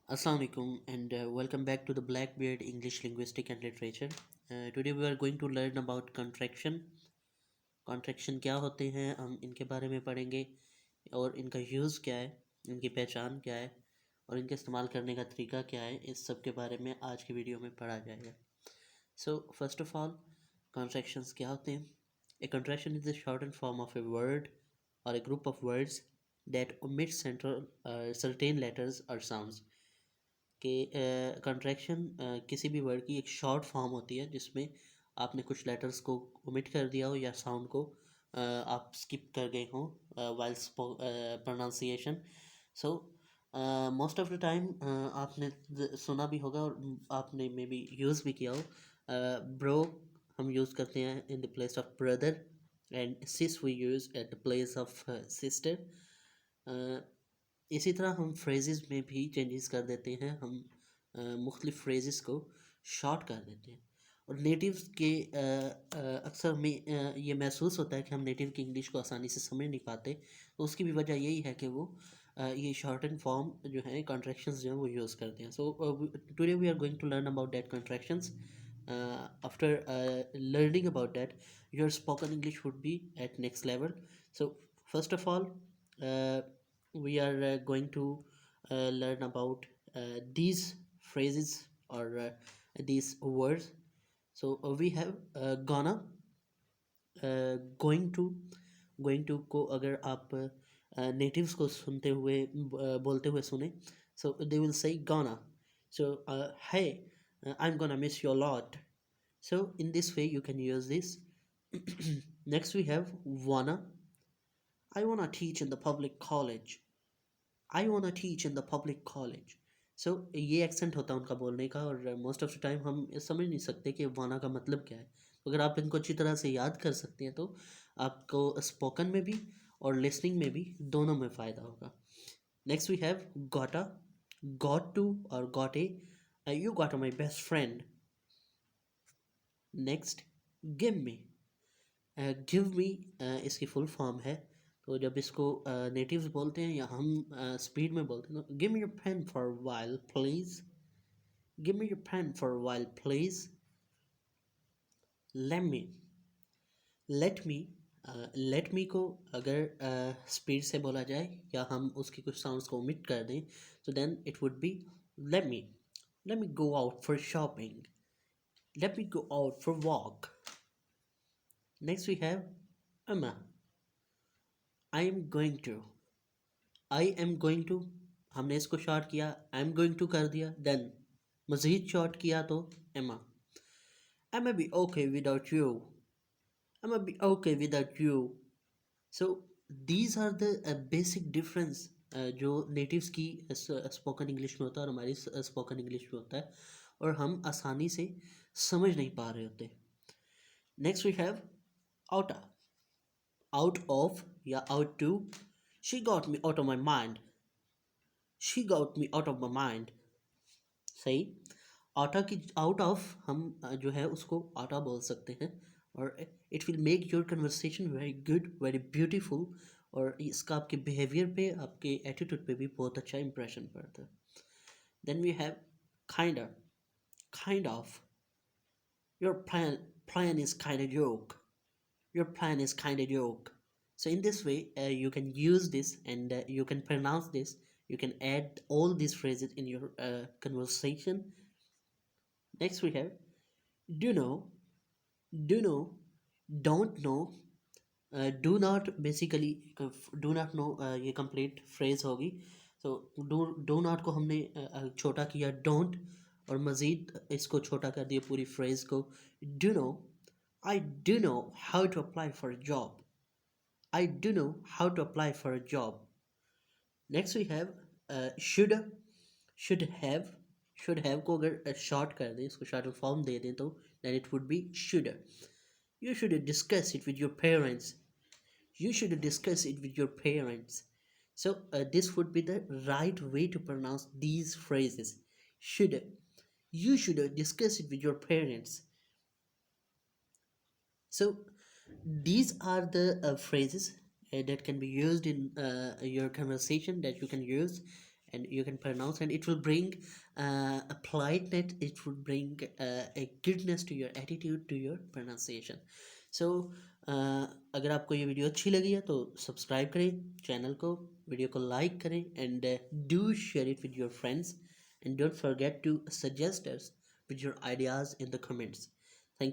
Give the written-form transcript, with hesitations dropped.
Assalamualaikum and welcome back to the Blackbeard English Linguistic and Literature. Today we are going to learn about contraction. Contraction क्या होते हैं हम इनके बारे में पढ़ेंगे और इनका यूज़ क्या है, इनकी पहचान क्या है और इनके इस्तेमाल करने का तरीका क्या है, इस सब के बारे में आज की वीडियो में पढ़ा जाएगा. So first of all, contractions क्या होते हैं? A contraction is the shortened form of a word or a group of words that omit certain letters or sounds. कि कंट्रैक्शन किसी भी वर्ड की एक शॉर्ट फॉर्म होती है जिसमें आपने कुछ लेटर्स को ओमिट कर दिया हो या साउंड को आप स्किप कर गए हो while pronunciation. So most of the time आपने सुना भी होगा और आपने मे बी यूज़ भी किया हो. ब्रो हम यूज़ करते हैं in the place of brother and sis we use at the place of sister. इसी तरह हम फ्रेजेस में भी चेंजेस कर देते हैं. हम मुख्तलिफ फ्रेजेस को शॉर्ट कर देते हैं और नेटिव्स के अक्सर हमें ये महसूस होता है कि हम नेटिव की इंग्लिश को आसानी से समझ नहीं पाते. तो उसकी भी वजह यही है कि वो ये शॉर्टन फॉर्म जो है कॉन्ट्रैक्शंस जो है वो यूज़ करते हैं. So today we are going to learn about that contractions. After learning about that your spoken English would be at next level. So first of all we are going to learn about these phrases or these words. So we have going to को अगर आप natives को सुनते हुए बोलते हुए सुने, so they will say gonna. So hey, I'm gonna miss you a lot. So in this way you can use this. Next we have wanna. I wanna teach in the public college. I want teach in the public college. So ये accent होता है उनका बोलने का और most of the time हम समझ नहीं सकते कि वाना का मतलब क्या है. तो अगर आप इनको अच्छी तरह से याद कर सकते हैं तो आपको स्पोकन में भी और लिसनिंग में भी दोनों में फ़ायदा होगा. Next we have gotta, got to और got a. You got my best friend. Next give me. Give me इसकी फुल फॉर्म है. तो जब इसको नेटिव्स बोलते हैं या हम स्पीड में बोलते हैं तो give me your pen for while please. Give me your pen for while please. Let me. Let me. Let me को अगर स्पीड से बोला जाए या हम उसकी कुछ साउंड्स को ओमिट कर दें तो then it would be let me. Let me go out for shopping. Let me go out for walk. Next we have अमा. I am going to. I am going to हमने इसको short किया, आई am going to कर दिया, then मज़ीद short किया तो एमा. I may be okay without you. I may be okay without you. So these are the basic difference जो नेटिव्स की स्पोकन इंग्लिश में होता है और हमारी स्पोकन इंग्लिश में होता है और हम आसानी से समझ नहीं पा रहे होते. Next we have outta. Out of या out to. She got me out of my mind. She got me out of my mind. सही. आउटा की आउट ऑफ हम जो है उसको आउटा बोल सकते हैं और it will make your conversation very good, very beautiful और इसका आपके बिहेवियर पे, आपके एटीट्यूड पे भी बहुत अच्छा इंप्रेशन पड़ता है. Then we have kind of. Kind of. Your plan is kind of joke. Your plan is kind of joke. So in this way you can use this and you can pronounce this. You can add all these phrases in your conversation. Next we have do know. Do know. Don't know. Do not basically do not know ये complete phrase होगी. So do not को हमने छोटा किया don't और मज़ीद इसको छोटा कर दिया पूरी phrase को. Do know. I do know how to apply for a job. I do know how to apply for a job. Next we have should. Should have. Should have को अगर शॉर्ट कर दें, इसको शॉर्ट फॉर्म दे दें तो then it would be should. You should discuss it with your parents. You should discuss it with your parents. So this would be the right way to pronounce these phrases. Should. You should discuss it with your parents. So these are the phrases that can be used in your conversation that you can use and you can pronounce, and it will bring a politeness, it will bring a goodness to your attitude, to your pronunciation. So अगर आपको ये video अच्छी लगी है तो subscribe करें channel को, video को लाइक करें, and do share it with your friends, and don't forget to suggest us with your ideas in the comments.